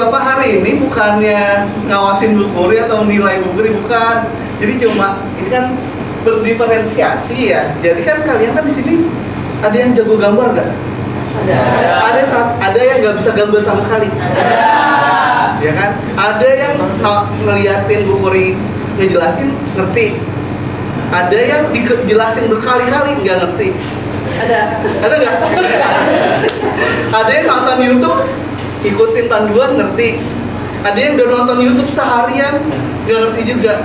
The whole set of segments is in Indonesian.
Bapak hari ini bukannya ngawasin Bu Puri atau nilai Bu Puri, bukan. Jadi cuma ini kan berdiferensiasi ya. Jadi kan kalian kan di sini ada yang jago gambar nggak? Ada yang nggak bisa gambar sama sekali. Ya kan? Ada yang ngeliatin Bu Puri ngejelasin ngerti. Ada yang dijelasin berkali-kali nggak ngerti. Ada nggak? Ada yang nonton YouTube ikutin panduan ngerti. Ada yang udah nonton YouTube seharian nggak ngerti juga.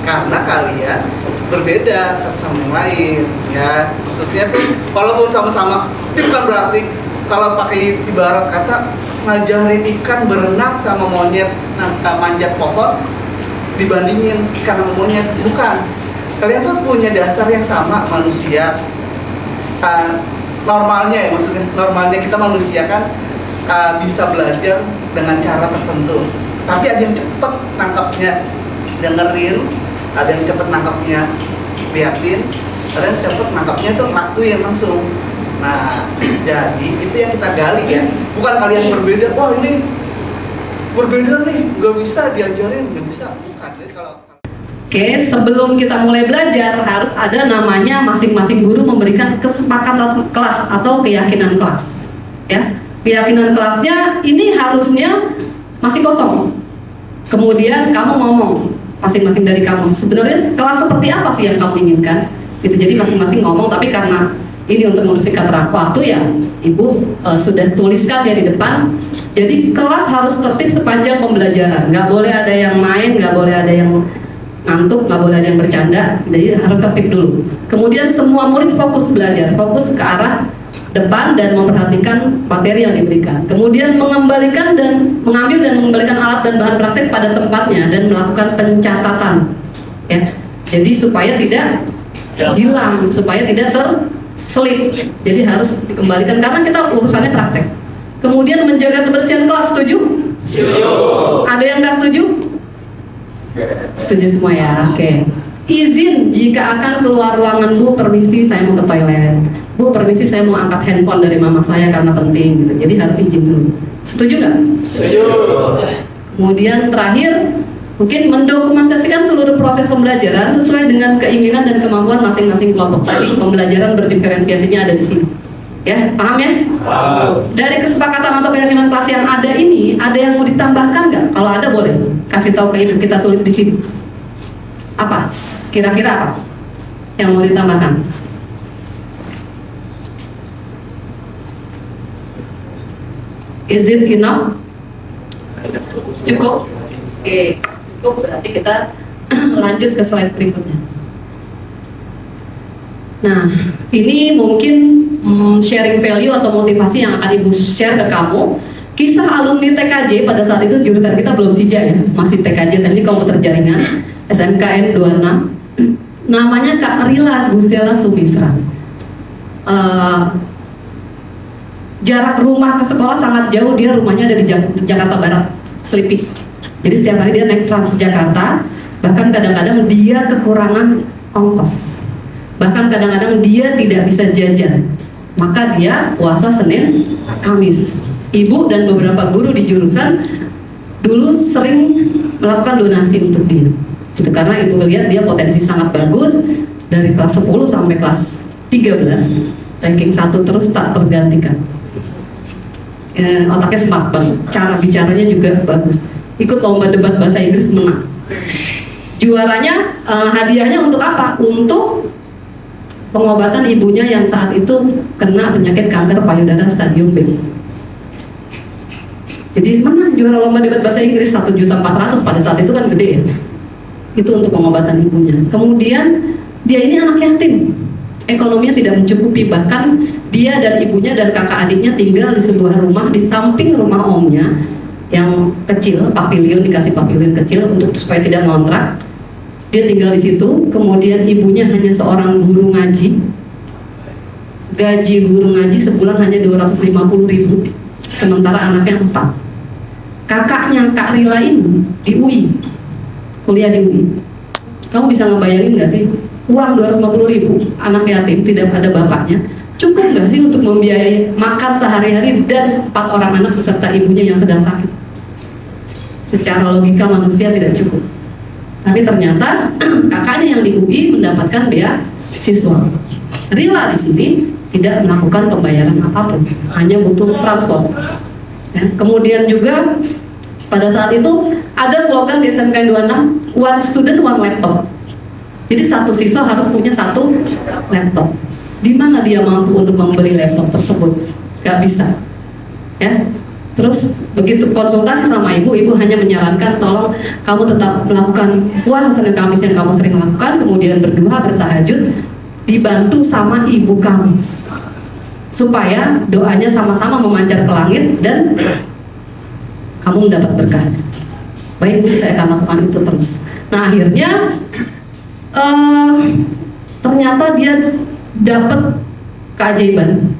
Karena kalian berbeda satu sama yang lain, ya. Maksudnya tuh walaupun sama-sama, itu bukan berarti kalau pakai ibarat kata ngajarin ikan berenang sama monyet manjat pohon dibandingin ikan sama monyet, bukan. Kalian tuh punya dasar yang sama, manusia. Normalnya ya, maksudnya normalnya kita manusia kan bisa belajar dengan cara tertentu, tapi ada yang cepet nangkapnya dengerin, ada yang cepet nangkapnya liatin, ada yang cepet nangkapnya tuh ngelakuin langsung. Nah, jadi itu yang kita gali ya, bukan kalian berbeda, wah ini berbeda nih, nggak bisa diajarin, nggak bisa, bukan. Jadi kalau Oke, sebelum kita mulai belajar harus ada namanya masing-masing guru memberikan kesepakatan kelas atau keyakinan kelas. Ya, keyakinan kelasnya ini harusnya masih kosong. Kemudian kamu ngomong masing-masing dari kamu. Sebenarnya kelas seperti apa sih yang kamu inginkan? Gitu. Jadi masing-masing ngomong, tapi karena ini untuk mempersingkat waktu ya, Ibu sudah tuliskan ya di depan. Jadi kelas harus tertib sepanjang pembelajaran. Nggak boleh ada yang main, nggak boleh ada yang ngantuk, nggak boleh ada yang bercanda, jadi harus tertib dulu. Kemudian semua murid fokus belajar, fokus ke arah depan dan memperhatikan materi yang diberikan. Kemudian mengembalikan dan mengambil dan mengembalikan alat dan bahan praktek pada tempatnya dan melakukan pencatatan. Ya, jadi supaya tidak hilang, supaya tidak terselip. Jadi harus dikembalikan karena kita urusannya praktek. Kemudian menjaga kebersihan kelas, setuju? Setuju. Ada yang nggak setuju? Setuju semua ya, oke. Izin jika akan keluar ruangan, Bu, permisi saya mau ke toilet. Bu, permisi saya mau angkat handphone dari mama saya karena penting gitu. Jadi harus izin dulu. Setuju nggak? Setuju. Kemudian terakhir, mungkin mendokumentasikan seluruh proses pembelajaran sesuai dengan keinginan dan kemampuan masing-masing kelompok. Tadi pembelajaran berdiferensiasinya ada di sini. Ya, paham ya? Paham. Dari kesepakatan atau keyakinan kelas yang ada ini, ada yang mau ditambahkan nggak? Kalau ada boleh kasih tahu ke Ibu, kita tulis di sini. Apa? Kira-kira apa yang mau ditambahkan? Is it enough? Cukup? Oke, cukup berarti kita lanjut ke slide berikutnya. Nah, ini mungkin sharing value atau motivasi yang akan Ibu share ke kamu. Kisah alumni TKJ pada saat itu jurusan kita belum SIJA ya, masih TKJ, teknik komputer jaringan, SMKN 26. Namanya Kak Rila Gusela Sumisra. Jarak rumah ke sekolah sangat jauh, dia rumahnya ada di Jakarta Barat, Selipi. Jadi setiap hari dia naik Transjakarta, bahkan kadang-kadang dia kekurangan ongkos. Bahkan kadang-kadang dia tidak bisa jajan, maka dia puasa Senin, Kamis. Ibu dan beberapa guru di jurusan dulu sering melakukan donasi untuk dia. Itu karena itu lihat dia potensi sangat bagus dari kelas 10 sampai kelas 13, ranking 1 terus tak tergantikan. Otaknya smart banget, cara bicaranya juga bagus. Ikut lomba debat bahasa Inggris menang. Juaranya hadiahnya untuk apa? Untuk pengobatan ibunya yang saat itu kena penyakit kanker payudara stadium B. Jadi menang juara lomba debat bahasa Inggris 1.400.000 pada saat itu kan gede ya. Itu untuk pengobatan ibunya. Kemudian dia ini anak yatim, ekonominya tidak mencukupi, bahkan dia dan ibunya dan kakak adiknya tinggal di sebuah rumah di samping rumah omnya yang kecil, pavilion, dikasih pavilion kecil untuk supaya tidak ngontrak. Dia tinggal di situ. Kemudian ibunya hanya seorang guru ngaji. Gaji guru ngaji sebulan hanya 250.000, sementara anaknya 4. Kakaknya Kak Rila ini di UI, kuliah di UI. Kamu bisa ngebayangin nggak sih, uang 250.000, anak yatim tidak ada bapaknya, cukup nggak sih untuk membiayai makan sehari-hari dan 4 orang anak beserta ibunya yang sedang sakit? Secara logika manusia tidak cukup. Tapi ternyata kakaknya yang di UI mendapatkan beasiswa. Rila di sini tidak melakukan pembayaran apapun, hanya butuh transport. Ya, kemudian juga pada saat itu ada slogan di SMK 26, one student one laptop. Jadi satu siswa harus punya satu laptop. Di mana dia mampu untuk membeli laptop tersebut? Gak bisa. Ya. Terus begitu konsultasi sama ibu hanya menyarankan tolong kamu tetap melakukan puasa Senin Kamis yang kamu sering lakukan, kemudian berdoa, bertahajud, dibantu sama ibu kamu. Supaya doanya sama-sama memancar ke langit dan kamu mendapat berkah. Baik Bu, saya akan lakukan itu terus. Nah akhirnya ternyata dia dapat keajaiban.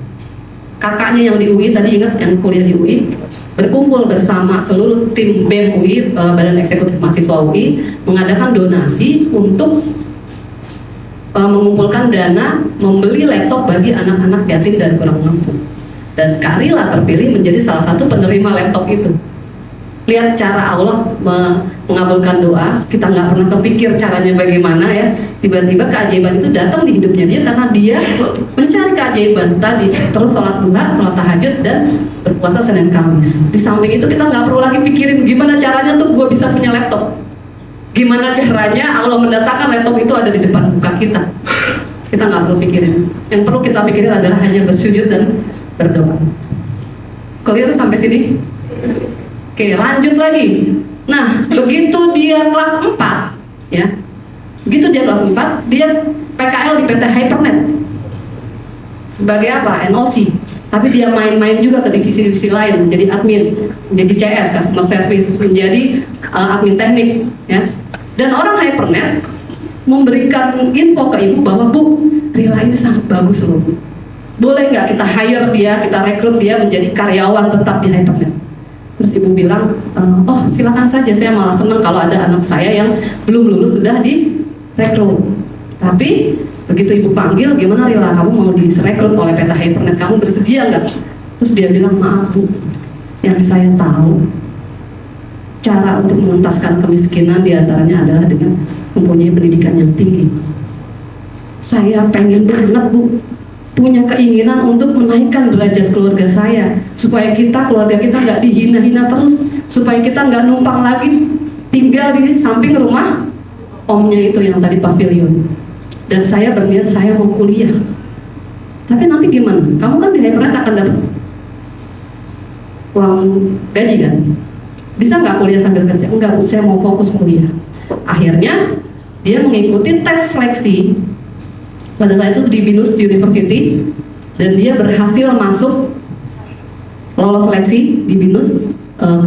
Kakaknya yang di UI tadi ingat yang kuliah di UI berkumpul bersama seluruh tim BEM UI, Badan Eksekutif Mahasiswa UI, mengadakan donasi untuk mengumpulkan dana membeli laptop bagi anak-anak yatim dan kurang mampu. Dan Kak Rila terpilih menjadi salah satu penerima laptop itu. Lihat cara Allah mengabulkan doa. Kita nggak pernah kepikir caranya bagaimana ya. Tiba-tiba keajaiban itu datang di hidupnya dia karena dia mencari keajaiban tadi. Terus sholat duha, sholat tahajud, dan berpuasa Senin Kamis. Di samping itu kita nggak perlu lagi pikirin gimana caranya tuh gue bisa punya laptop. Gimana caranya Allah mendatangkan laptop itu ada di depan muka kita. Kita nggak perlu pikirin. Yang perlu kita pikirin adalah hanya bersujud dan berdoa. Clear sampai sini? Oke, lanjut lagi. Nah, begitu dia kelas 4, ya. Begitu dia kelas 4, dia PKL di PT Hypernet. Sebagai apa? NOC. Tapi dia main-main juga ke divisi-divisi lain, menjadi admin, menjadi CS, customer service, menjadi admin teknik, ya. Dan orang Hypernet memberikan info ke ibu bahwa Bu, Rila ini sangat bagus loh Bu. Boleh nggak kita hire dia, kita rekrut dia menjadi karyawan tetap di Hypernet? Terus ibu bilang, oh silakan saja, saya malah senang kalau ada anak saya yang belum lulus sudah direkrut. Tapi begitu ibu panggil, gimana Rila, kamu mau direkrut oleh PT Hypernet, kamu bersedia nggak? Terus dia bilang, maaf Bu, yang saya tahu cara untuk mengentaskan kemiskinan diantaranya adalah dengan mempunyai pendidikan yang tinggi. Saya pengen banget Bu, punya keinginan untuk menaikkan derajat keluarga saya, supaya keluarga kita nggak dihina-hina terus, supaya kita nggak numpang lagi tinggal di samping rumah omnya itu yang tadi pavilion. Dan saya berniat saya mau kuliah. Tapi nanti gimana? Kamu kan di Hypernet akan dapat uang gaji kan? Bisa nggak kuliah sambil kerja? Enggak Bu, saya mau fokus kuliah. Akhirnya dia mengikuti tes seleksi pada saat itu di Binus University, dan dia berhasil masuk, lolos seleksi di Binus,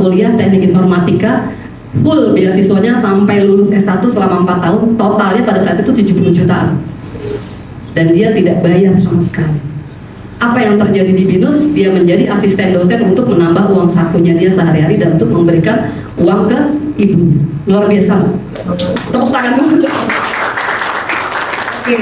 kuliah teknik informatika, full beasiswanya sampai lulus S1 selama 4 tahun, totalnya pada saat itu 70 jutaan, dan dia tidak bayar sama sekali. Apa yang terjadi di Binus, dia menjadi asisten dosen untuk menambah uang sakunya dia sehari-hari dan untuk memberikan uang ke ibu. Luar biasa. Tepuk tangan dulu. Oke.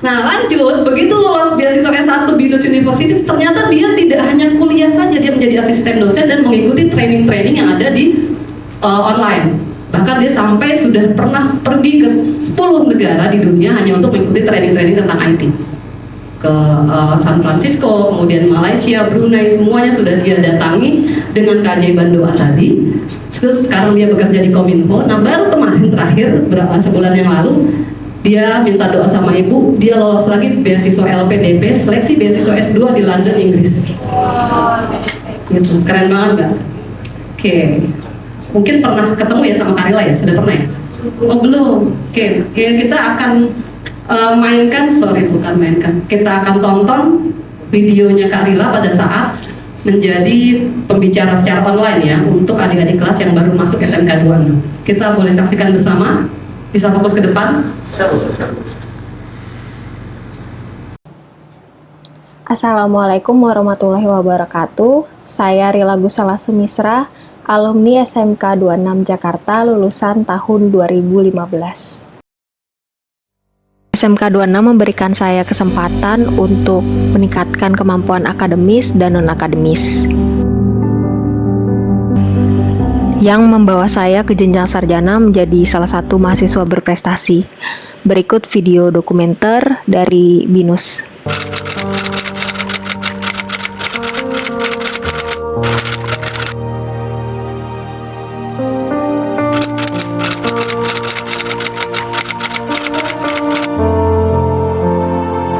Nah lanjut, begitu lolos beasiswa S1 Binus University, ternyata dia tidak hanya kuliah saja, dia menjadi asisten dosen dan mengikuti training-training yang ada di online. Bahkan dia sampai sudah pernah pergi ke 10 negara di dunia hanya untuk mengikuti training-training tentang IT. Ke San Francisco, kemudian Malaysia, Brunei, semuanya sudah dia datangi dengan keajaiban doa tadi. Terus sekarang dia bekerja di Kominfo. Nah baru kemarin terakhir, sebulan yang lalu, dia minta doa sama ibu, dia lolos lagi beasiswa LPDP, seleksi beasiswa S2 di London, Inggris. Gitu, keren banget nggak? Oke, mungkin pernah ketemu ya sama Karila ya? Sudah pernah ya? Oh belum? Oke, ya kita akan kita akan tonton videonya Kak Rila pada saat menjadi pembicara secara online ya untuk adik-adik kelas yang baru masuk SMK 26. Kita boleh saksikan bersama, bisa fokus ke depan. Assalamualaikum warahmatullahi wabarakatuh. Saya Rila Gusala Sumisra, alumni SMK 26 Jakarta, lulusan tahun 2015. SMK 26 memberikan saya kesempatan untuk meningkatkan kemampuan akademis dan non-akademis. yang membawa saya ke jenjang sarjana menjadi salah satu mahasiswa berprestasi. Berikut video dokumenter dari BINUS.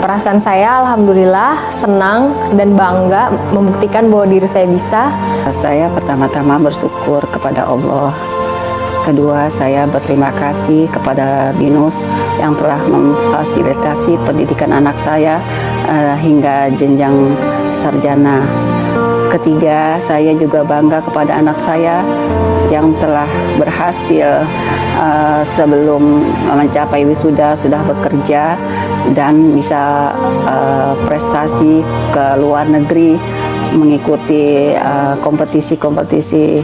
Perasaan saya alhamdulillah senang dan bangga membuktikan bahwa diri saya bisa. Saya pertama-tama bersyukur kepada Allah. Kedua, saya berterima kasih kepada BINUS yang telah memfasilitasi pendidikan anak saya hingga jenjang sarjana. Ketiga, saya juga bangga kepada anak saya yang telah berhasil sebelum mencapai wisuda sudah bekerja dan bisa prestasi ke luar negeri mengikuti kompetisi-kompetisi.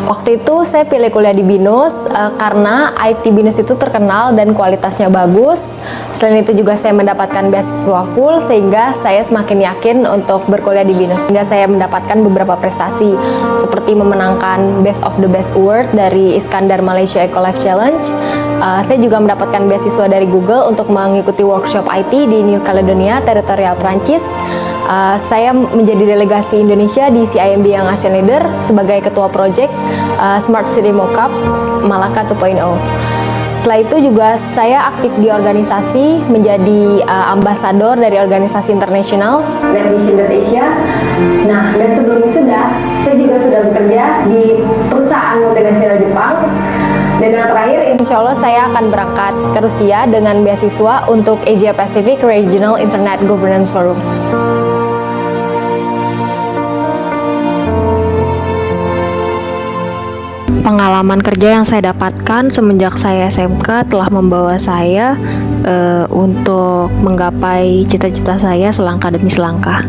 Waktu itu saya pilih kuliah di BINUS karena IT BINUS itu terkenal dan kualitasnya bagus. Selain itu juga saya mendapatkan beasiswa full sehingga saya semakin yakin untuk berkuliah di BINUS. Sehingga saya mendapatkan beberapa prestasi seperti memenangkan Best of the Best Award dari Iskandar Malaysia Eco Life Challenge. Saya juga mendapatkan beasiswa dari Google untuk mengikuti workshop IT di New Caledonia, teritorial Prancis. Saya menjadi delegasi Indonesia di CIMB yang ASEAN Leader sebagai ketua project Smart City Mockup Malaka 2.0. Setelah itu juga saya aktif di organisasi menjadi ambasador dari organisasi internasional dan Vision Asia. Nah, dan sebelum wisuda, saya juga sudah bekerja di perusahaan multinasional Jepang. Dan yang terakhir, insya Allah saya akan berangkat ke Rusia dengan beasiswa untuk Asia Pacific Regional Internet Governance Forum. Pengalaman kerja yang saya dapatkan semenjak saya SMK telah membawa saya untuk menggapai cita-cita saya selangkah demi selangkah.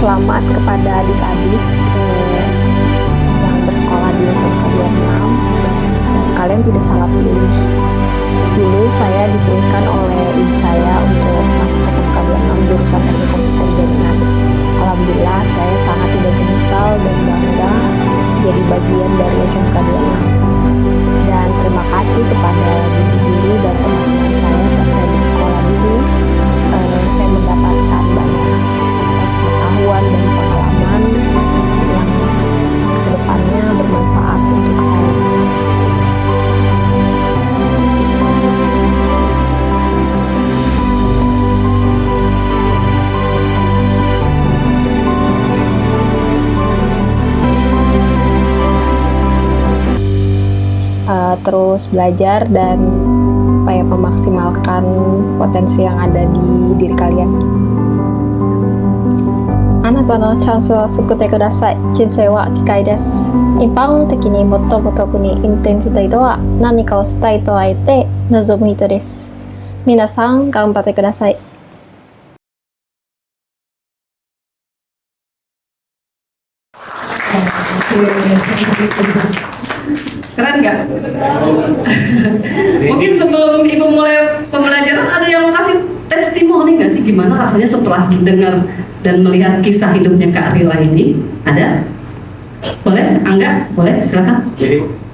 Selamat kepada adik-adik yang bersekolah di SMK 26. Kalian tidak salah pilih. Dulu saya dipilihkan oleh ibu saya untuk masuk SMK 26 jurusan Teknik Komputer Jaringan. Alhamdulillah saya sangat tidak menyesal dan bangga jadi bagian dari SMK 26. Dan terima kasih kepada guru-guru dan teman-teman saya saat saya bersekolah dulu. Saya mendapatkan banyak pengetahuan dan pengalaman yang kedepannya bermanfaat untuk saya. Terus belajar dan memaksimalkan potensi yang ada di diri kalian. あなたのチャンスを救ってください。人生は機会です。一般的に最も特にインテンシティとは何かをしたいとあえて望む人です。皆さん頑張ってください。 Keren nggak? Mungkin sebelum Ibu mulai pembelajaran ada yang mau kasih testimoni nggak sih gimana rasanya setelah mendengar dan melihat kisah hidupnya Kak Rila ini? Ada? Boleh? Angga? Boleh? Silakan.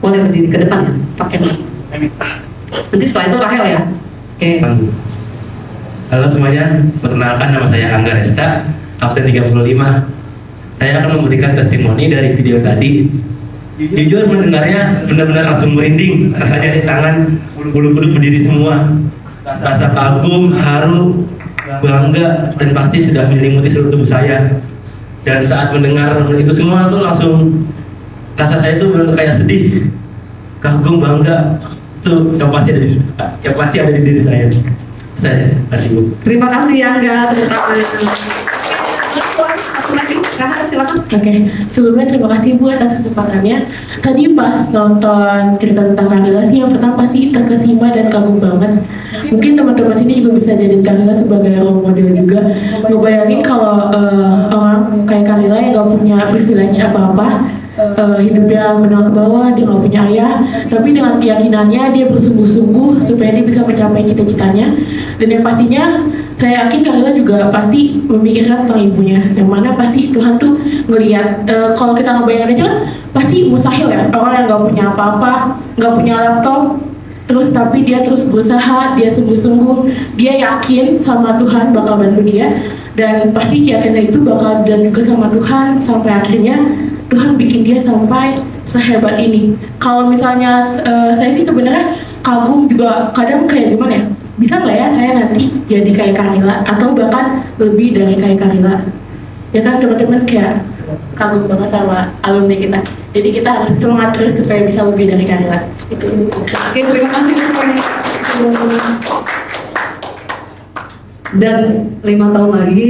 Boleh berdiri ke depan ya, pakai mic. Nanti setelah itu Rahel ya. Oke. Halo semuanya, perkenalkan nama saya Angga Resta, absen 35. Saya akan memberikan testimoni dari video tadi. Jujur mendengarnya benar-benar langsung merinding, rasanya di tangan bulu kuduk berdiri semua. Rasa kagum, haru, bangga, dan pasti sudah menyelimuti seluruh tubuh saya. Dan saat mendengar itu semua tuh langsung rasa saya tuh benar kayak sedih, kagum, bangga. Itu yang pasti ada di diri saya. Saya kasih Bu. Terima kasih Angga, tepuk tangan. Satu lagi, Kak, silakan. Oke, sebelumnya terima kasih Bu atas kesempatannya. Tadi pas nonton cerita tentang Kamila sih, yang pertama pasti terkesima dan kagum banget. Mungkin teman-teman sini juga bisa jadiin Kamila sebagai role model juga. Ngebayangin kalau orang kayak Kamila yang gak punya privilege apa-apa, hidupnya menengah ke bawah, dia nggak punya ayah, tapi dengan keyakinannya dia bersungguh-sungguh supaya dia bisa mencapai cita-citanya. Dan yang pastinya saya yakin Kamila juga pasti memikirkan tentang ibunya, yang mana pasti Tuhan tuh melihat kalau kita ngebayangin aja kan pasti mustahil ya, orang yang nggak punya apa-apa, nggak punya laptop, terus tapi dia terus berusaha, dia sungguh-sungguh, dia yakin sama Tuhan bakal bantu dia, dan pasti keyakinan itu bakal dan juga sama Tuhan sampai akhirnya Tuhan bikin dia sampai sehebat ini. Kalau misalnya saya sih sebenarnya kagum juga kadang kayak gimana ya, bisa nggak ya saya nanti jadi kayak Kamila atau bahkan lebih dari kayak Kamila, ya kan teman-teman, kayak kagum banget sama alumni kita. Jadi kita harus semangat terus supaya bisa lebih dari Kamila. Itu. Oke, terima kasih Bu. Dan 5 tahun lagi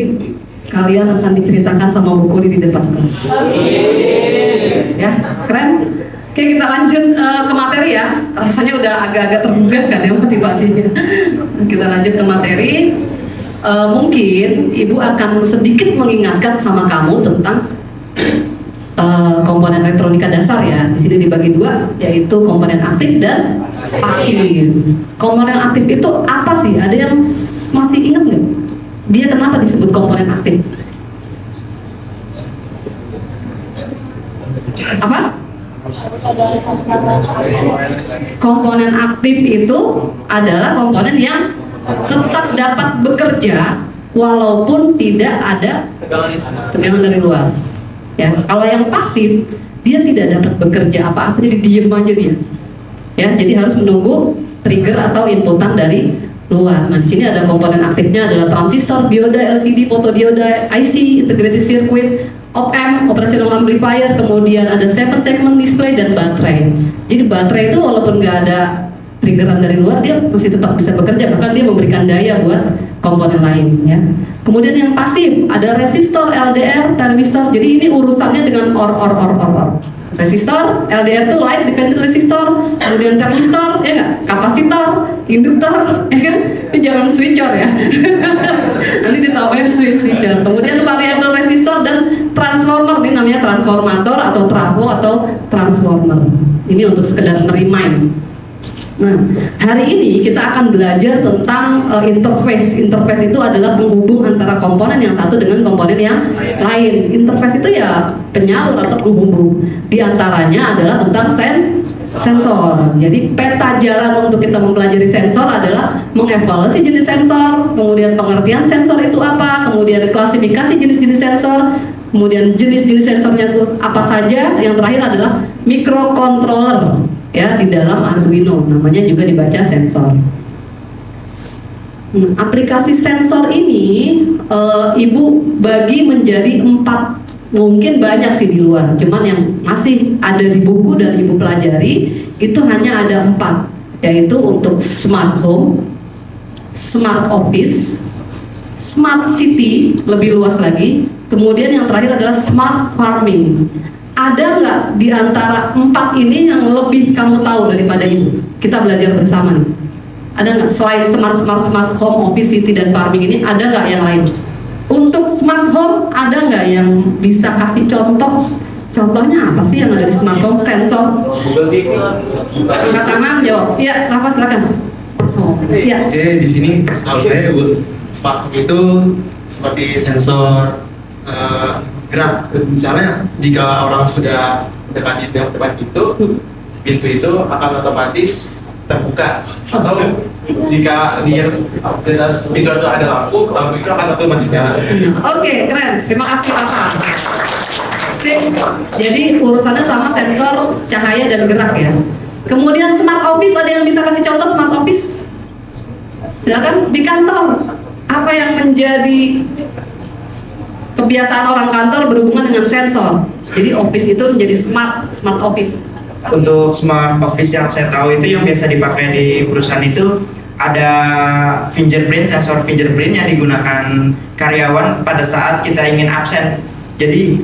kalian akan diceritakan sama Bu Kuli di depan kelas. Ya, keren. Oke, kita lanjut ke materi ya. Rasanya udah agak-agak tergugah kan ya motivasinya. Kita lanjut ke materi. Mungkin Ibu akan sedikit mengingatkan sama kamu tentang komponen elektronika dasar ya. Di sini dibagi 2, yaitu komponen aktif dan pasif. Komponen aktif itu apa sih? Ada yang masih ingat nggak? Dia kenapa disebut komponen aktif? Apa? Komponen aktif itu adalah komponen yang tetap dapat bekerja walaupun tidak ada tegangan dari luar. Ya, kalau yang pasif dia tidak dapat bekerja apa-apa, jadi diem aja dia. Ya, jadi harus menunggu trigger atau inputan dari luar. Nah, di sini ada komponen aktifnya adalah transistor, dioda, LCD, fotodioda, IC, integrated circuit, op-amp, operational amplifier, kemudian ada 7 segment display dan baterai. Jadi baterai itu walaupun nggak ada triggeran dari luar, dia masih tetap bisa bekerja, bahkan dia memberikan daya buat komponen lain ya. Kemudian yang pasif ada resistor, LDR, termistor. Jadi ini urusannya dengan or. Resistor, LDR itu light dependent resistor, kemudian termistor, ya nggak, kapasitor, induktor, ya kan? Ini jangan switcher ya. Nanti ditambahin switcher. Kemudian variabel resistor dan transformer, ini namanya transformator atau trafo atau transformer. Ini untuk sekedar nge-remind. Nah, hari ini kita akan belajar tentang interface. Interface itu adalah penghubung antara komponen yang satu dengan komponen yang lain. Interface itu ya penyalur atau penghubung. Di antaranya adalah tentang sensor. Jadi peta jalan untuk kita mempelajari sensor adalah mengevaluasi jenis sensor, kemudian pengertian sensor itu apa, kemudian klasifikasi jenis-jenis sensor, kemudian jenis-jenis sensornya itu apa saja. Yang terakhir adalah microcontroller. Ya, di dalam Arduino, namanya juga dibaca sensor. Aplikasi sensor ini Ibu bagi menjadi 4. Mungkin banyak sih di luar, cuman yang masih ada di buku dan Ibu pelajari itu hanya ada 4, yaitu untuk smart home, smart office, smart city, lebih luas lagi, kemudian yang terakhir adalah smart farming. Ada nggak di antara 4 ini yang lebih kamu tahu daripada Ibu? Kita belajar bersama nih. Ada nggak selain smart home, office, city, dan farming ini, ada nggak yang lain? Untuk smart home, ada nggak yang bisa kasih contoh? Contohnya apa sih yang ada di smart home? Sensor? Google TV. Angkat tangan, jawab. Iya, Rafa silakan. Oh, iya. Oke, di sini setahu saya smart home itu seperti sensor gerak. Misalnya jika orang sudah mendekati depan pintu itu akan otomatis terbuka. Atau jika di atas pintu itu ada lampu itu akan otomatis nyala. Oke, keren. Terima kasih Rafa. Sip. Jadi urusannya sama sensor cahaya dan gerak ya. Kemudian smart office, ada yang bisa kasih contoh smart office? Silakan. Di kantor, apa yang menjadi kebiasaan orang kantor berhubungan dengan sensor? Jadi office itu menjadi smart office. Untuk smart office yang saya tahu itu yang biasa dipakai di perusahaan itu ada fingerprint, sensor fingerprint yang digunakan karyawan pada saat kita ingin absen. Jadi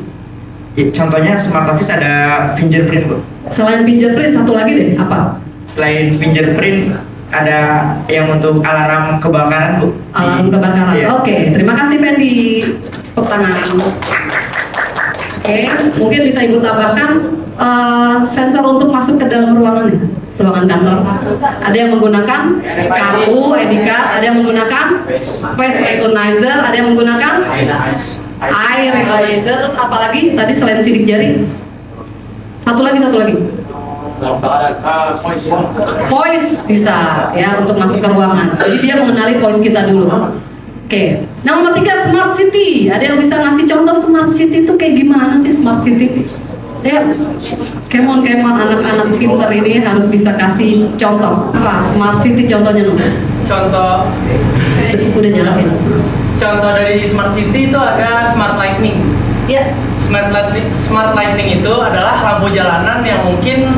contohnya smart office ada fingerprint Bu. Selain fingerprint satu lagi deh, apa? Selain fingerprint ada yang untuk alarm kebakaran Bu. Alarm kebakaran. Iya. Oke, terima kasih Fendi. Tepuk tangan. Oke, mungkin bisa Ibu tambahkan sensor untuk masuk ke dalam ruangan ya? Ruangan kantor. Ada yang menggunakan kartu ID card, ada yang menggunakan face recognizer, ada yang menggunakan eye recognizer, terus apalagi tadi selain sidik jari? Satu lagi. Voice bisa ya untuk masuk ke ruangan. Jadi dia mengenali voice kita dulu. Oke. Nah, nomor 3 smart city. Ada yang bisa ngasih contoh smart city itu kayak gimana sih smart city? Ya, kemon anak-anak pintar ini harus bisa kasih contoh. Apa smart city contohnya Nuh? Contoh Udah jalanin. contoh dari smart city itu ada smart lighting. Ya. Smart lighting itu adalah lampu jalanan yang mungkin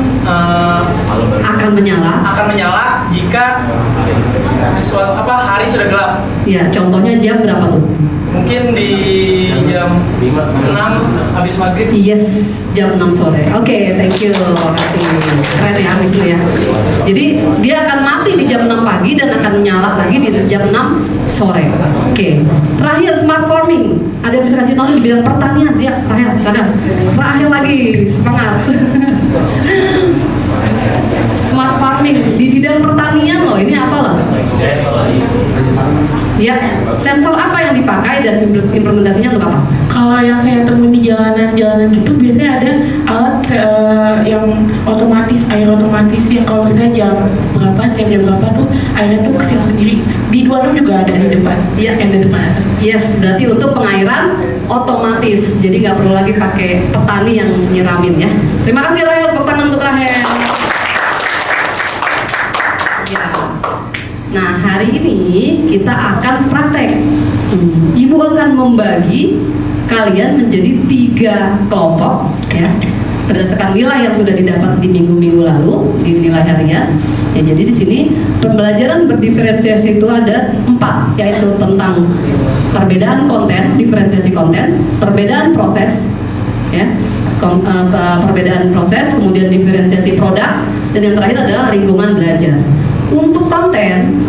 Akan menyala jika hari sudah gelap. Ya, contohnya jam berapa tuh? Mungkin di jam 6 habis maghrib. Yes, jam 6 sore. Oke, thank you. Makasih. Keren ya Wisnu ya. Jadi dia akan mati di jam 6 pagi dan akan nyala lagi di jam 6 sore. Oke. Terakhir smart farming. Ada yang bisa kasih tahu di bidang pertanian? Ya, terakhir lagi. Semangat. Smart farming di bidang pertanian loh. Ini apa loh? Ya, sensor apa yang dipakai dan implementasinya untuk apa? Kalau yang saya temuin di jalanan-jalanan gitu biasanya ada alat yang otomatis, air otomatis yang kalau misalnya jam berapa tuh airnya tuh kesirap sendiri. Di 26 juga ada di depan. Yes. Yang di depan atas. Yes, berarti untuk pengairan otomatis. Jadi nggak perlu lagi pakai petani yang nyiramin ya. Terima kasih Rahel, tepuk tangan untuk Rahel. Ya. Nah, hari ini kita akan praktek. Ibu akan membagi kalian menjadi 3 kelompok ya, berdasarkan nilai yang sudah didapat di minggu-minggu lalu di nilai harian. Ya, jadi di sini pembelajaran berdiferensiasi itu ada 4, yaitu tentang perbedaan konten, diferensiasi konten, perbedaan proses, ya, perbedaan proses, kemudian diferensiasi produk, dan yang terakhir adalah lingkungan belajar. Untuk konten,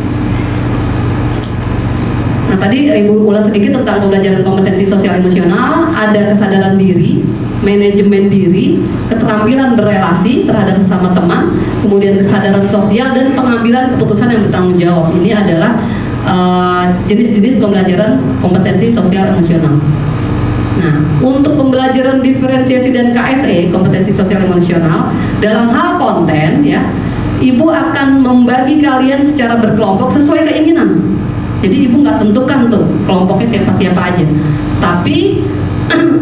nah tadi Ibu ulas sedikit tentang pembelajaran kompetensi sosial emosional, ada kesadaran diri, manajemen diri, keterampilan berelasi terhadap sesama teman, kemudian kesadaran sosial dan pengambilan keputusan yang bertanggung jawab. Ini adalah jenis-jenis pembelajaran kompetensi sosial emosional. Nah, untuk pembelajaran diferensiasi dan KSE, kompetensi sosial emosional, dalam hal konten ya, Ibu akan membagi kalian secara berkelompok sesuai keinginan. Jadi Ibu nggak tentukan tuh kelompoknya siapa-siapa aja. Tapi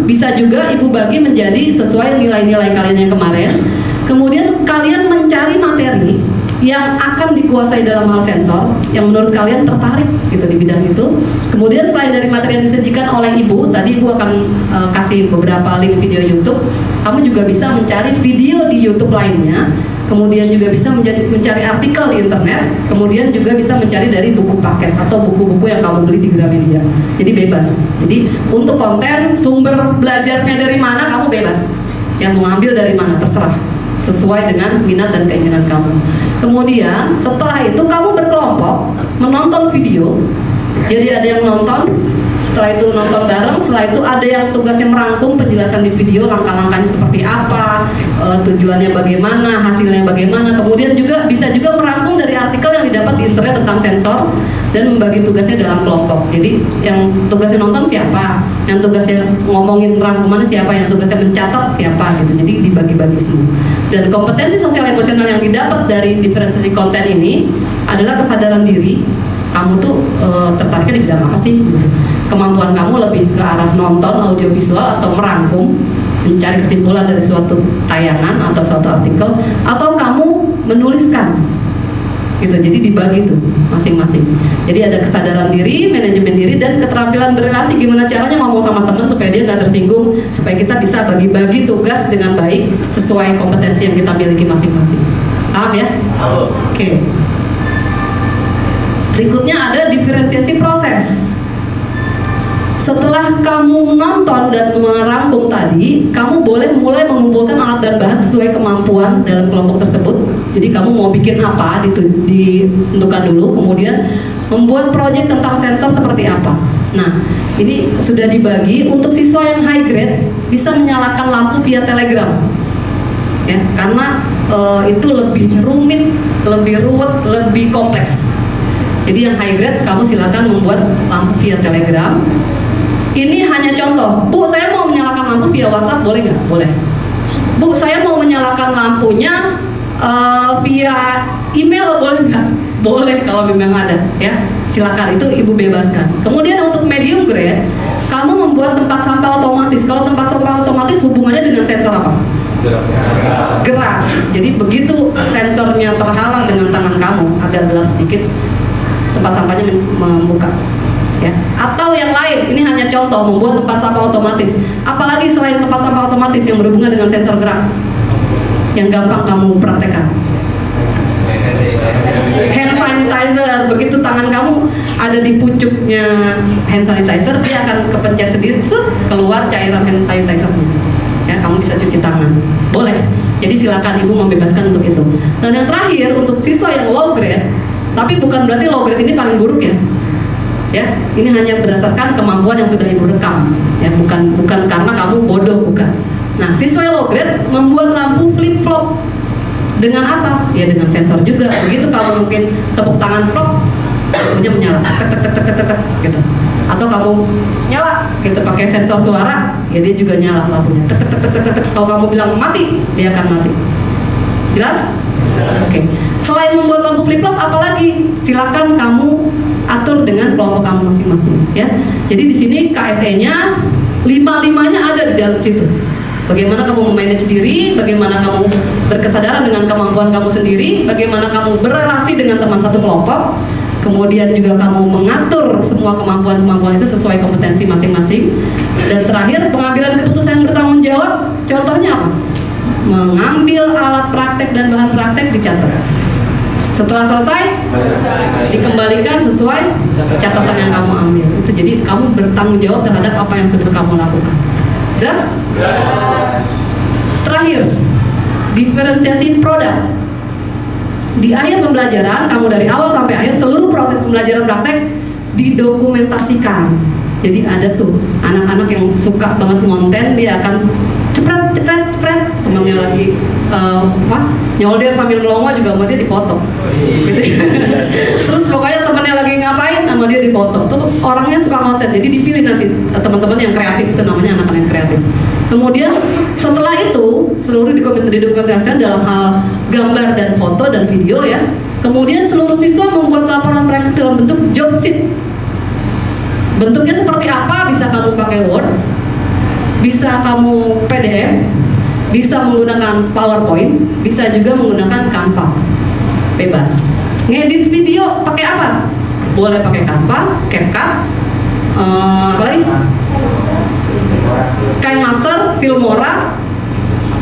bisa juga Ibu bagi menjadi sesuai nilai-nilai kalian yang kemarin. Kemudian kalian mencari materi yang akan dikuasai dalam hal sensor, yang menurut kalian tertarik gitu di bidang itu. Kemudian selain dari materi yang disajikan oleh Ibu, tadi Ibu akan kasih beberapa link video YouTube. Kamu juga bisa mencari video di YouTube lainnya. Kemudian juga bisa mencari artikel di internet, kemudian juga bisa mencari dari buku paket atau buku-buku yang kamu beli di Gramedia. Jadi bebas. Jadi untuk konten, sumber belajarnya dari mana kamu bebas. Yang mau ambil dari mana terserah, sesuai dengan minat dan keinginan kamu. Kemudian setelah itu kamu berkelompok menonton video. Jadi ada yang nonton, setelah itu nonton bareng, setelah itu ada yang tugasnya merangkum penjelasan di video, langkah-langkahnya seperti apa, tujuannya bagaimana, hasilnya bagaimana. Kemudian juga bisa juga merangkum dari artikel yang didapat di internet tentang sensor dan membagi tugasnya dalam kelompok. Jadi yang tugasnya nonton siapa, yang tugasnya ngomongin rangkumannya siapa, yang tugasnya mencatat siapa gitu. Jadi dibagi-bagi semua. Dan kompetensi sosial emosional yang didapat dari diferensiasi konten ini adalah kesadaran diri. Kamu tuh tertariknya di bidang apa sih? Gitu. Kemampuan kamu lebih ke arah nonton audiovisual atau merangkum, mencari kesimpulan dari suatu tayangan atau suatu artikel, atau kamu menuliskan gitu. Jadi dibagi tuh masing-masing. Jadi ada kesadaran diri, manajemen diri, dan keterampilan berrelasi. Gimana caranya ngomong sama teman supaya dia nggak tersinggung, supaya kita bisa bagi-bagi tugas dengan baik sesuai kompetensi yang kita miliki masing-masing. Paham ya? Oke. Berikutnya ada diferensiasi proses. Setelah kamu nonton dan merangkum tadi, kamu boleh mulai mengumpulkan alat dan bahan sesuai kemampuan dalam kelompok tersebut. Jadi kamu mau bikin apa, ditentukan dulu, kemudian membuat proyek tentang sensor seperti apa. Nah, ini sudah dibagi. Untuk siswa yang high grade bisa menyalakan lampu via Telegram, ya, karena itu lebih rumit, lebih ruwet, lebih kompleks. Jadi yang high grade kamu silakan membuat lampu via Telegram. Ini hanya contoh. Bu, saya mau menyalakan lampu via WhatsApp, boleh nggak? Boleh. Bu, saya mau menyalakan lampunya via email, boleh nggak? Boleh kalau memang ada, ya. Silakan, itu ibu bebaskan. Kemudian untuk medium grade, kamu membuat tempat sampah otomatis. Kalau tempat sampah otomatis hubungannya dengan sensor apa? Gerak. Jadi begitu sensornya terhalang dengan tangan kamu, agak gelap sedikit, tempat sampahnya membuka. Ya. Atau yang lain, ini hanya contoh, membuat tempat sampah otomatis. Apalagi selain tempat sampah otomatis yang berhubungan dengan sensor gerak, yang gampang kamu praktekkan. Hand sanitizer, begitu tangan kamu ada di pucuknya hand sanitizer, dia akan kepencet sendiri, keluar cairan hand sanitizer. Ya, kamu bisa cuci tangan, boleh. Jadi silakan ibu membebaskan untuk itu. Dan yang terakhir untuk siswa yang low grade, tapi bukan berarti low grade ini paling buruk ya. Ya, ini hanya berdasarkan kemampuan yang sudah ibu rekam. Ya, bukan karena kamu bodoh, bukan. Nah, siswa yang low grade membuat lampu flip flop. Dengan apa? Ya dengan sensor juga. Begitu kamu mungkin tepuk tangan plop, lampunya menyala, tek tek tek tek tek tek gitu. Atau kamu nyala gitu pakai sensor suara, ya dia juga nyala lampunya. Tek tek tek tek tek tek. Kalau kamu bilang mati, dia akan mati. Jelas? Oke. Selain membuat lampu flip flop, apalagi silakan kamu atur dengan kelompok kamu masing-masing, ya. Jadi di sini KSE-nya 5-5-nya ada di dalam situ. Bagaimana kamu memanage diri, bagaimana kamu berkesadaran dengan kemampuan kamu sendiri, bagaimana kamu berrelasi dengan teman satu kelompok, kemudian juga kamu mengatur semua kemampuan-kemampuan itu sesuai kompetensi masing-masing. Dan terakhir, pengambilan keputusan yang bertanggung jawab. Contohnya apa? Mengambil alat praktek dan bahan praktek dicatat. Setelah selesai, dikembalikan sesuai catatan yang kamu ambil. Itu jadi kamu bertanggung jawab terhadap apa yang sudah kamu lakukan. Jelas? Terakhir, diferensiasi produk. Di akhir pembelajaran, kamu dari awal sampai akhir seluruh proses pembelajaran praktek didokumentasikan. Jadi ada tuh anak-anak yang suka banget ngonten, dia akan cepret, temannya lagi nyolder sambil melongo juga sama dia dipoto. Gitu. Terus pokoknya temannya lagi ngapain sama dia dipoto. Tuh orangnya suka konten, jadi dipilih nanti teman-teman yang kreatif, itu namanya anak-anak yang kreatif. Kemudian setelah itu seluruh didokumentasikan dalam hal gambar dan foto dan video, ya. Kemudian seluruh siswa membuat laporan praktik dalam bentuk job sheet. Bentuknya seperti apa? Bisa kamu pakai Word, bisa kamu PDF, bisa menggunakan PowerPoint, bisa juga menggunakan Canva. Bebas. Ngedit video pakai apa? Boleh pakai Canva, CapCut, apa lagi? KineMaster, Filmora,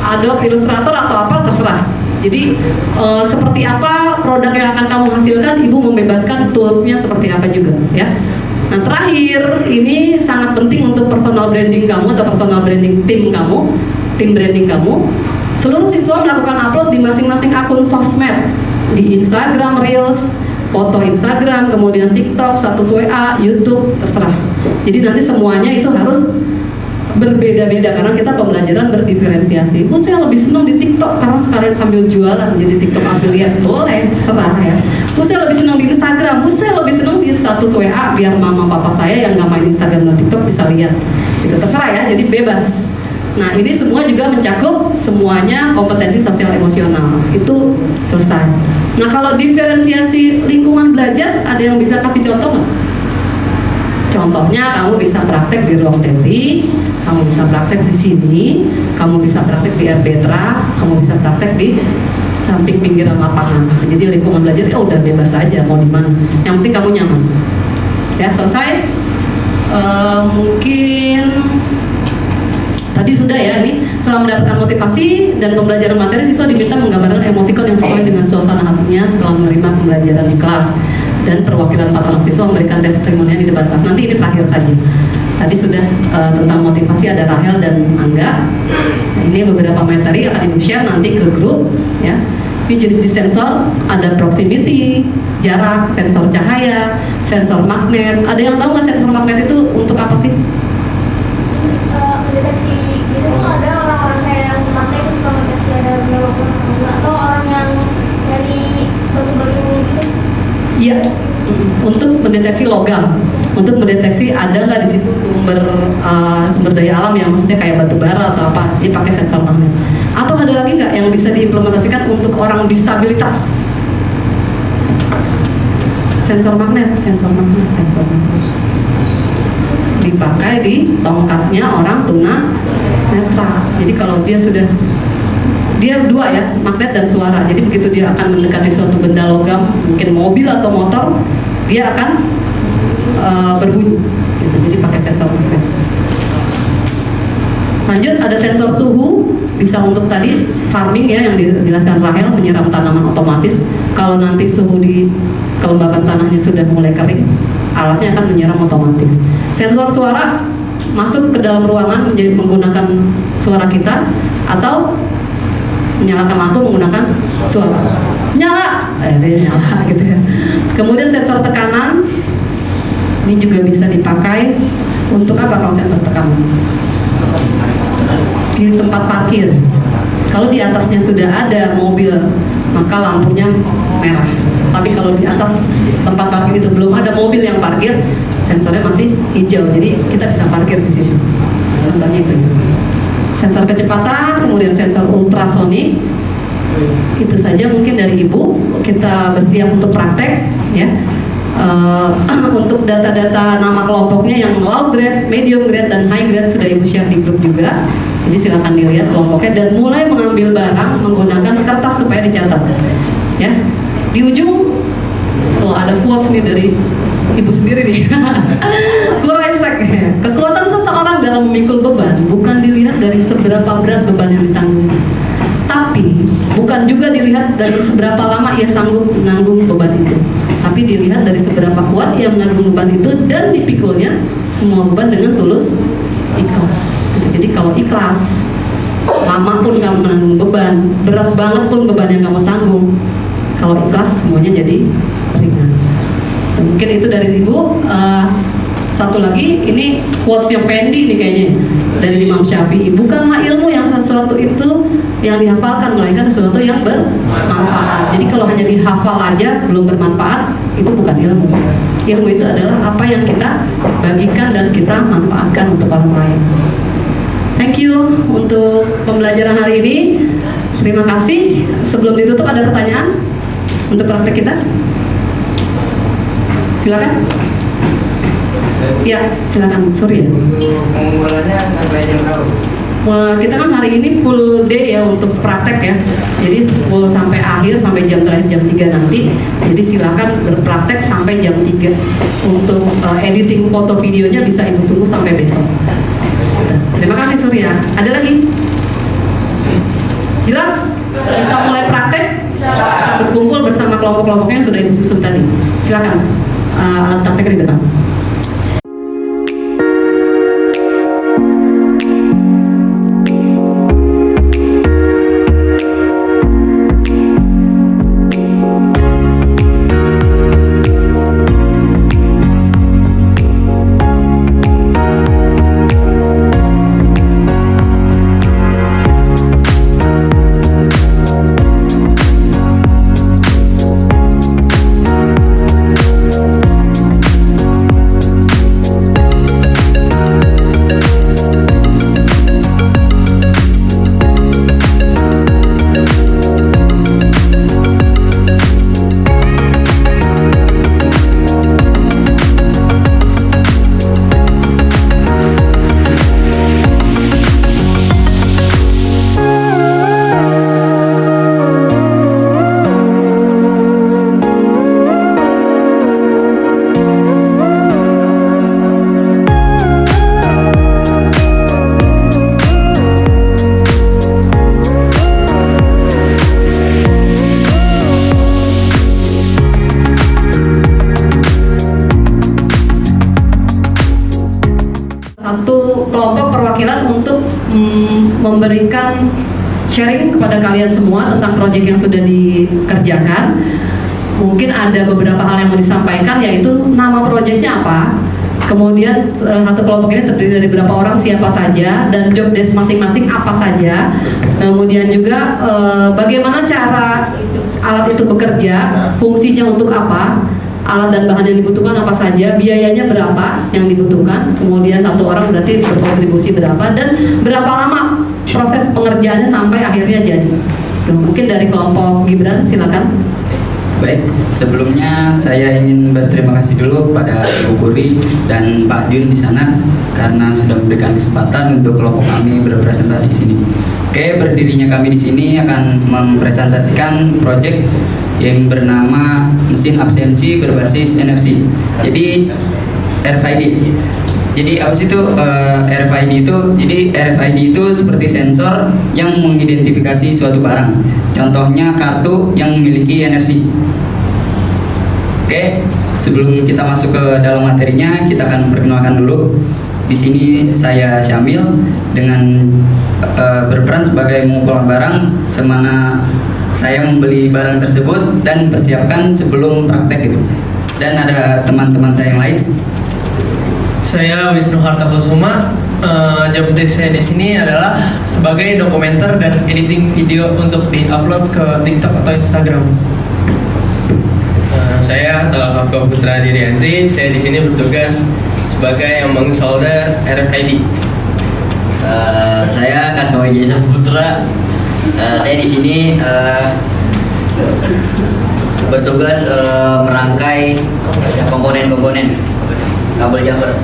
Adobe Illustrator atau apa terserah. Jadi seperti apa produk yang akan kamu hasilkan, ibu membebaskan toolsnya seperti apa juga, ya. Nah terakhir, ini sangat penting untuk personal branding kamu atau personal branding tim kamu, tim branding kamu. Seluruh siswa melakukan upload di masing-masing akun sosmed, di Instagram Reels, foto Instagram, kemudian TikTok, status WA, YouTube, terserah. Jadi nanti semuanya itu harus berbeda-beda karena kita pembelajaran berdiferensiasi. Saya lebih senang di TikTok karena sekalian sambil jualan jadi TikTok affiliate, boleh, terserah ya. Saya lebih senang di Instagram, saya lebih senang di status WA biar mama papa saya yang nggak main Instagram dan TikTok bisa lihat. Itu terserah ya, jadi bebas. Nah ini semua juga mencakup semuanya kompetensi sosial emosional itu selesai. Nah kalau diferensiasi lingkungan belajar ada yang bisa kasih contoh nggak? Contohnya kamu bisa praktek di ruang teori, kamu bisa praktek di sini, kamu bisa praktek di RBTRA, kamu bisa praktek di samping pinggiran lapangan. Jadi lingkungan belajar ya udah bebas aja mau di mana. Yang penting kamu nyaman. Ya selesai. Mungkin tadi sudah ya, ini setelah mendapatkan motivasi dan pembelajaran materi, siswa diminta menggambarkan emotikon yang sesuai dengan suasana hatinya setelah menerima pembelajaran di kelas. dan perwakilan 4 orang siswa memberikan testimoninya di depan kelas. Nanti ini terakhir saja. Tadi sudah tentang motivasi ada Rahel dan Angga. Nah, ini beberapa materi akan Ibu share nanti ke grup ya. Ini jenis sensor, ada proximity, jarak, sensor cahaya, sensor magnet. Ada yang tahu nggak sensor magnet itu untuk apa sih? Mendeteksi, biasanya tuh ada orang-orang kayak yang magnet itu suka mendeteksi ada walaupun atau orang yang dari batu-batu gitu. Iya, untuk mendeteksi logam, untuk mendeteksi ada nggak di situ sumber daya alam yang maksudnya kayak batu bara atau apa, dia pakai sensor magnet. Atau ada lagi nggak yang bisa diimplementasikan untuk orang disabilitas? Sensor magnet dipakai di tongkatnya orang tuna netra. Jadi kalau dia dua ya, magnet dan suara. Jadi begitu dia akan mendekati suatu benda logam, mungkin mobil atau motor, dia akan berbunyi. Gitu. Jadi pakai sensor magnet. Lanjut, ada sensor suhu, bisa untuk tadi farming ya yang dijelaskan Rahel, menyiram tanaman otomatis. Kalau nanti suhu di kelembaban tanahnya sudah mulai kering, alatnya akan menyiram otomatis. Sensor suara masuk ke dalam ruangan menggunakan suara kita atau menyalakan lampu menggunakan suara. Nyala, dia nyala gitu ya. Kemudian sensor tekanan, ini juga bisa dipakai untuk apa kalau sensor tekanan? Di tempat parkir. Kalau di atasnya sudah ada mobil, maka lampunya merah. Tapi kalau di atas tempat parkir itu belum ada mobil yang parkir, sensornya masih hijau. Jadi kita bisa parkir di situ. Contohnya itu. Sensor kecepatan, kemudian sensor ultrasonik. Itu saja mungkin dari Ibu. Kita bersiap untuk praktek, ya. Untuk data-data nama kelompoknya yang low grade, medium grade, dan high grade sudah Ibu share di grup juga. Jadi silakan dilihat kelompoknya dan mulai mengambil barang menggunakan kertas supaya dicatat. Ya, di ujung ada quotes nih dari Ibu sendiri nih. Kuraisek, kekuatan seseorang dalam memikul beban bukan dilihat dari seberapa berat beban yang ditanggung, tapi bukan juga dilihat dari seberapa lama ia sanggup menanggung beban itu, tapi dilihat dari seberapa kuat ia menanggung beban itu dan dipikulnya semua beban dengan tulus ikhlas. Jadi kalau ikhlas, lama pun kamu menanggung beban, berat banget pun beban yang kamu tanggung, kalau ikhlas semuanya jadi ringan. Mungkin itu dari Ibu. Satu lagi, ini quotes yang Fendi nih kayaknya dari Imam Syafi'i. Bukanlah ilmu yang sesuatu itu yang dihafalkan, melainkan sesuatu yang bermanfaat. Jadi kalau hanya dihafal aja belum bermanfaat, itu bukan ilmu. Ilmu itu adalah apa yang kita bagikan dan kita manfaatkan untuk orang lain. Thank you untuk pembelajaran hari ini. Terima kasih. Sebelum ditutup ada pertanyaan untuk praktek kita? Silakan. Ya, silakan Surya. Untuk pengumpulannya sampai jam berapa? Kita kan hari ini full day ya untuk praktek ya. Jadi full sampai akhir, sampai jam terakhir jam 3 nanti. Jadi silakan berpraktek sampai jam 3. Untuk editing foto videonya bisa Ibu tunggu sampai besok. Terima kasih Surya. Ada lagi? Jelas? Bisa mulai praktek? Bisa berkumpul bersama kelompok-kelompoknya yang sudah Ibu susun tadi. Silakan. Alat prakteknya di depan. memberikan sharing kepada kalian semua tentang proyek yang sudah dikerjakan. Mungkin ada beberapa hal yang mau disampaikan, yaitu nama proyeknya apa, kemudian satu kelompok ini terdiri dari berapa orang, siapa saja, dan job desk masing-masing apa saja. Kemudian juga bagaimana cara alat itu bekerja, fungsinya untuk apa, alat dan bahan yang dibutuhkan apa saja, biayanya berapa yang dibutuhkan, kemudian satu orang berarti berkontribusi berapa, dan berapa lama proses pengerjaannya sampai akhirnya jadi. Tuh, mungkin dari kelompok Gibran, silakan. Baik, sebelumnya saya ingin berterima kasih dulu pada Ibu Kuri dan Pak Jun di sana karena sudah memberikan kesempatan untuk kelompok kami berpresentasi di sini. Oke, berdirinya kami di sini akan mempresentasikan proyek yang bernama mesin absensi berbasis NFC. Jadi RFID. Jadi apa sih itu RFID itu? Jadi RFID itu seperti sensor yang mengidentifikasi suatu barang. Contohnya kartu yang memiliki NFC. Oke, sebelum kita masuk ke dalam materinya, kita akan perkenalkan dulu. Di sini saya Syamil dengan berperan sebagai mengumpulkan barang semana saya membeli barang tersebut dan persiapkan sebelum praktek gitu. Dan ada teman-teman saya yang lain. Saya Wisnu Hartakusuma. Job desk saya di sini adalah sebagai dokumenter dan editing video untuk diupload ke TikTok atau Instagram. Saya Talakako Putra Dirianti. Saya di sini bertugas sebagai yang mengsolder RFID. Saya Kasmawi Jasa Putra. Saya di sini bertugas merangkai komponen-komponen kabel jumper.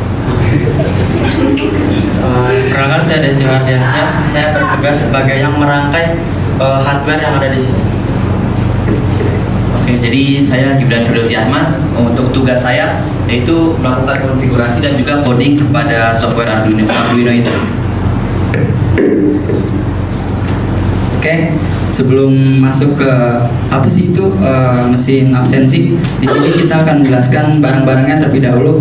Perkenalkan, saya Desti Hardiansyah. Saya bertugas sebagai yang merangkai hardware yang ada di sini. Oke, jadi saya Gibran Firdausi Ahmad. Untuk tugas saya yaitu melakukan konfigurasi dan juga coding kepada software Arduino itu. Oke, sebelum masuk ke apa sih itu mesin absensi, di sini kita akan menjelaskan barang-barangnya terlebih dahulu.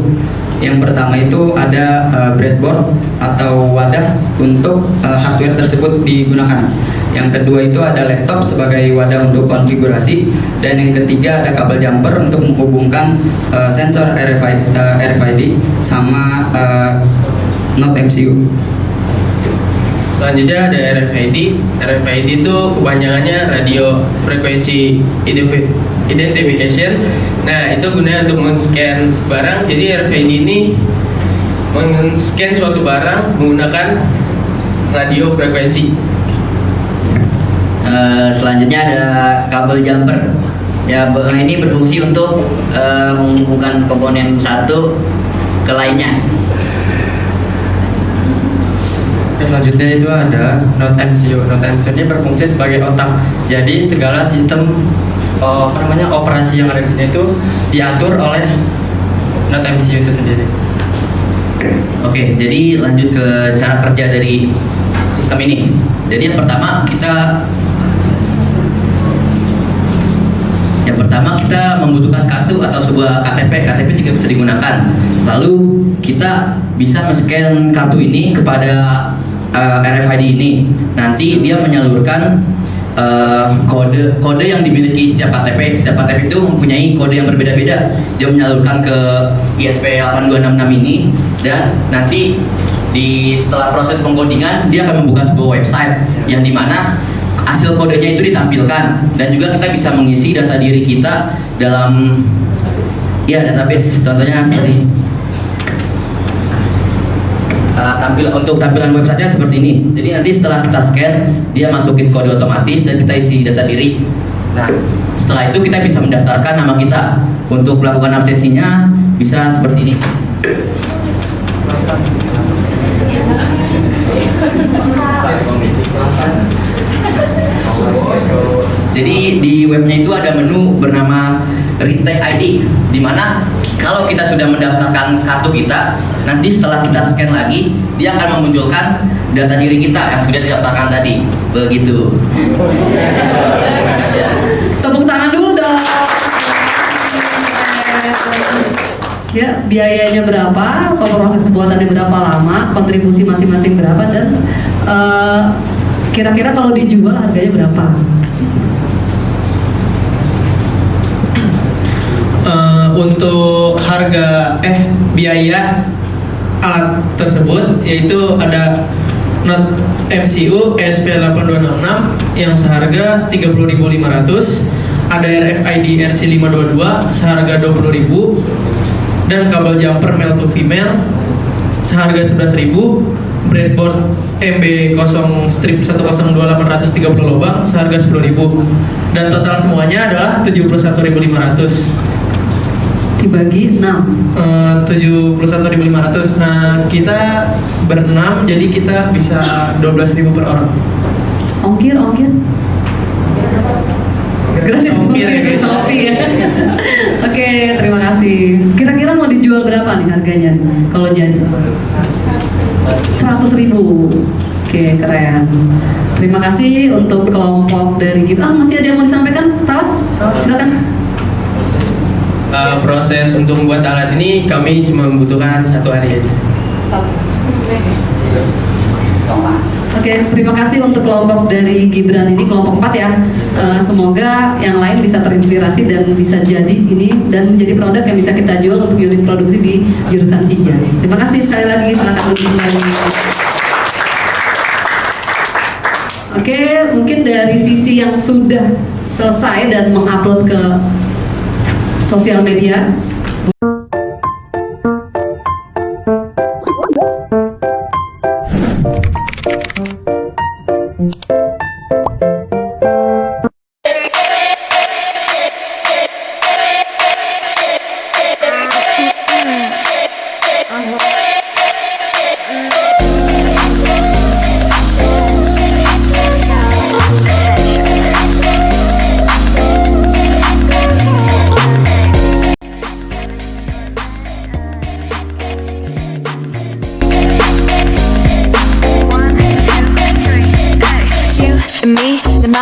Yang pertama itu ada breadboard atau wadah untuk hardware tersebut digunakan. Yang kedua itu ada laptop sebagai wadah untuk konfigurasi, dan yang ketiga ada kabel jumper untuk menghubungkan sensor RFID sama Node MCU. Selanjutnya ada RFID. RFID itu kepanjangannya radio frekuensi identification. Nah, itu gunanya untuk men-scan barang. Jadi RFID ini men-scan suatu barang menggunakan radio frekuensi. Selanjutnya ada kabel jumper. Ya, ini berfungsi untuk menghubungkan komponen satu ke lainnya. Selanjutnya itu ada Node MCU. Node MCU ini berfungsi sebagai otak. Jadi segala sistem operasi yang ada di sini itu diatur oleh Node MCU itu sendiri. Oke, jadi lanjut ke cara kerja dari sistem ini. Jadi yang pertama kita membutuhkan kartu atau sebuah KTP. KTP juga bisa digunakan. Lalu kita bisa men-scan kartu ini kepada RFID ini. Nanti dia menyalurkan kode yang dimiliki setiap KTP. Setiap KTP itu mempunyai kode yang berbeda-beda. Dia menyalurkan ke ISP8266 ini, dan nanti setelah proses pengkodingan dia akan membuka sebuah website yang dimana hasil kodenya itu ditampilkan, dan juga kita bisa mengisi data diri kita dalam database. Contohnya seperti untuk tampilan websitenya seperti ini. Jadi nanti setelah kita scan, dia masukin kode otomatis dan kita isi data diri. Nah, setelah itu kita bisa mendaftarkan nama kita. Untuk melakukan absensinya bisa seperti ini. Jadi di webnya itu ada menu bernama Retake ID, di mana kalau kita sudah mendaftarkan kartu kita, nanti setelah kita scan lagi, dia akan memunculkan data diri kita yang sudah didaftarkan tadi. Begitu. Tepuk tangan dulu dong. Ya, biayanya berapa, proses pembuatannya berapa lama, kontribusi masing-masing berapa, dan kira-kira kalau dijual harganya berapa? Untuk harga biaya alat tersebut yaitu ada Note MCU ESP8266 yang seharga 30.500, ada RFID RC522 seharga 20.000, dan kabel jumper male to female seharga 11.000, breadboard MB0 strip 102830 lubang seharga 10.000, dan total semuanya adalah 71.500. Dibagi 6 71.500. Nah, kita berenam jadi kita bisa 12.000 per orang. Ongkir gratis ongkir Shopee ya. Oke, terima kasih. Kira-kira mau dijual berapa nih harganya kalau jadi? 100.000. Oke, keren. Terima kasih untuk kelompok dari kita. Masih ada yang mau disampaikan? Talat? Silakan. Proses untuk membuat alat ini kami cuma membutuhkan 1 hari aja. Oke, terima kasih untuk kelompok dari Gibran ini, kelompok 4 ya. Semoga yang lain bisa terinspirasi dan bisa jadi ini dan menjadi produk yang bisa kita jual untuk unit produksi di jurusan SIJA. Terima kasih sekali lagi, silakan duduk kembali. Oke, mungkin dari sisi yang sudah selesai dan mengupload ke sosial media.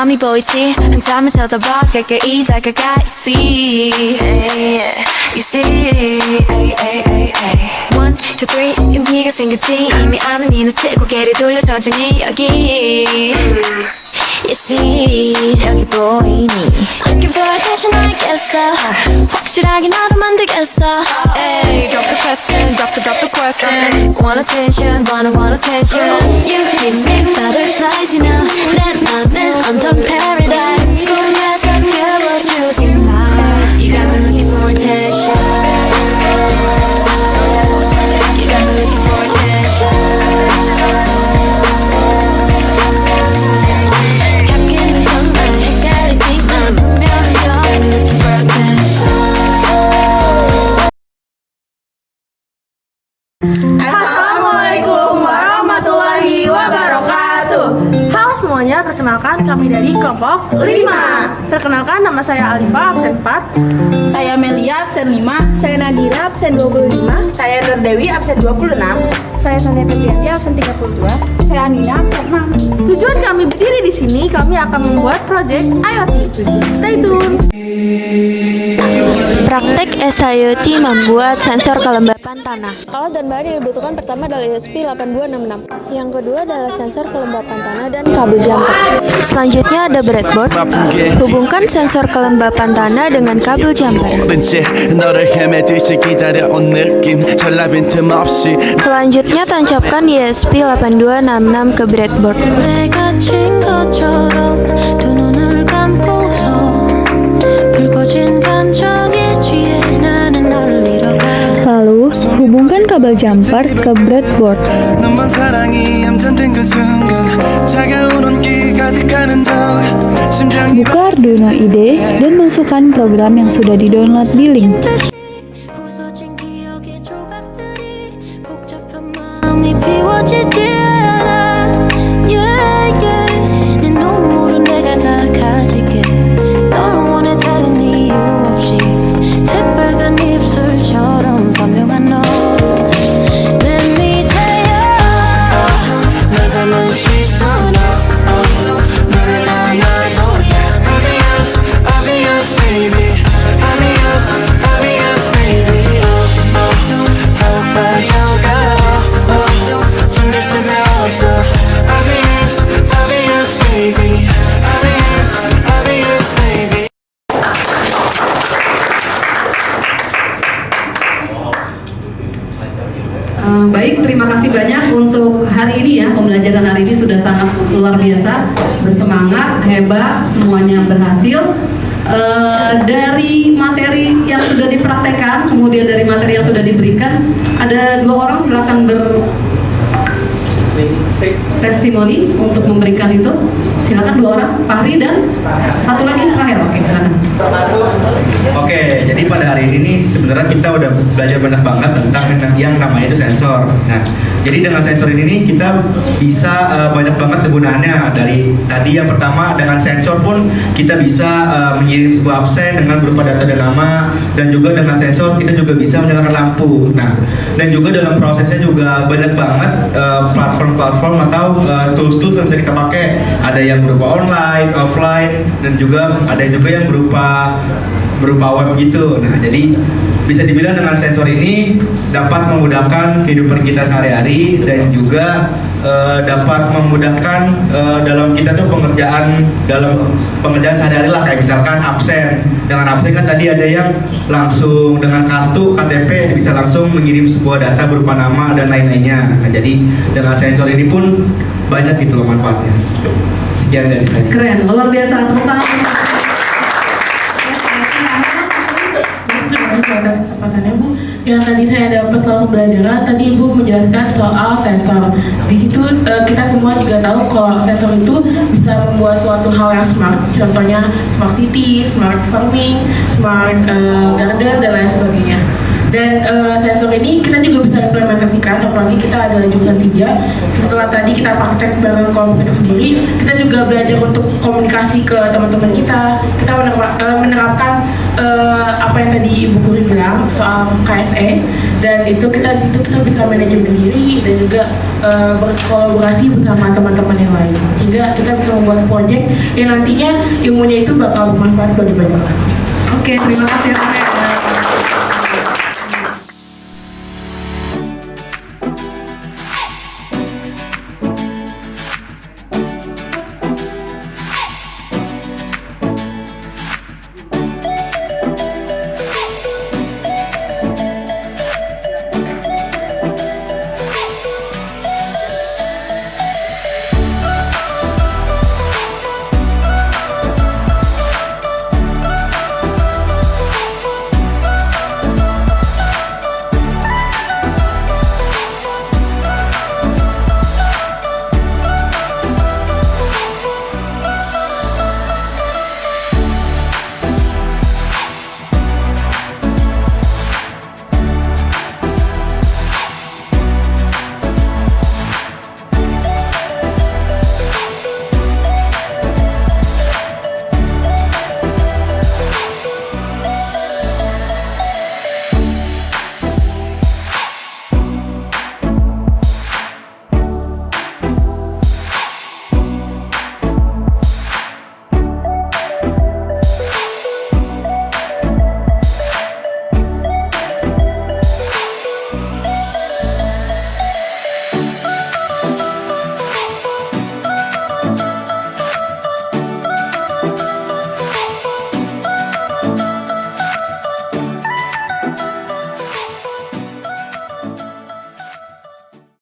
맘이 보이지 한참을 쳐다봐 가까이 다가가 You see 1, 2, 3 용기가 생겼지 이미 아는 이 눈치 고개를 돌려 천천히 여기 You see 여기 보이니 Looking for attention I guess so 확실하게 너를 만들겠어 Ay, drop the question, drop the question Want attention, want attention You give me butterflies, you know 내 맘은 undone paradise 꿈에서 깨워주지 마 You got me looking for attention You got me looking for attention Assalamualaikum warahmatullahi wabarakatuh. Halo semuanya, perkenalkan kami dari kelompok 5. Perkenalkan, nama saya Alifa, absen 4. Saya Melia, absen 5. Saya Nadira, absen 25. Saya Nurdewi, absen 26. Saya Sonia Febrianti, absen 32. Saya Anina, absen 6. Tujuan kami berdiri di sini, kami akan membuat proyek IoT. Stay tune. Praktek SIoT membuat sensor kelembapan tanah. Alat dan bahan yang dibutuhkan pertama adalah ESP8266. Yang kedua adalah sensor kelembapan tanah dan kabel jumper. Selanjutnya ada breadboard. Hubungkan sensor kelembapan tanah dengan kabel jumper. Selanjutnya tancapkan ESP8266 ke breadboard. Lalu, hubungkan kabel jumper ke breadboard. Buka Arduino IDE dan masukkan program yang sudah di-download di link. Baik, terima kasih banyak untuk hari ini ya. Pembelajaran hari ini sudah sangat luar biasa, bersemangat, hebat, semuanya berhasil. Dari materi yang sudah dipraktekkan, kemudian dari materi yang sudah diberikan, ada 2 orang silakan testimoni untuk memberikan itu. Silakan 2 orang, Fahri dan satu lagi terakhir. Oke, silakan. Oke, jadi pada hari ini nih sebenarnya kita udah belajar banyak banget tentang yang namanya itu sensor. Nah, jadi dengan sensor ini nih kita bisa banyak banget kegunaannya. Dari tadi yang pertama dengan sensor pun kita bisa mengirim sebuah absen dengan berupa data dan nama, dan juga dengan sensor kita juga bisa menyalakan lampu. Nah, dan juga dalam prosesnya juga banyak banget platform-platform atau tools-tools yang bisa kita pakai. Ada yang berupa online, offline, dan juga ada juga yang berupa web gitu. Nah, jadi bisa dibilang dengan sensor ini dapat memudahkan kehidupan kita sehari-hari dan juga dapat memudahkan dalam kita tuh pengerjaan sehari-hari lah, kayak misalkan absen. Dengan absen kan tadi ada yang langsung dengan kartu KTP bisa langsung mengirim sebuah data berupa nama dan lain-lainnya. Nah, jadi dengan sensor ini pun banyak gitu loh manfaatnya. Sekian dari saya. Keren, luar biasa. Tepuk tangan. Terima kasih atas kesempatannya Bu. Yang tadi saya dapat selama pembelajaran, tadi Ibu menjelaskan soal sensor. Di situ kita semua juga tahu kalau sensor itu bisa membuat suatu hal yang smart. Contohnya smart city, smart farming, smart garden dan lain sebagainya. Dan sensor ini kita juga bisa implementasikan, apalagi kita adalah jurusan SIJA. Setelah tadi kita praktek bareng kelompok kita sendiri, kita juga belajar untuk komunikasi ke teman-teman kita. Kita menerapkan apa yang tadi Ibu Guru bilang soal KSE, dan itu kita di situ kita bisa manajemen diri dan juga berkolaborasi bersama teman-teman yang lain, hingga kita bisa membuat proyek yang nantinya ilmunya itu bakal bermanfaat bagi banyak orang. Oke, terima kasih.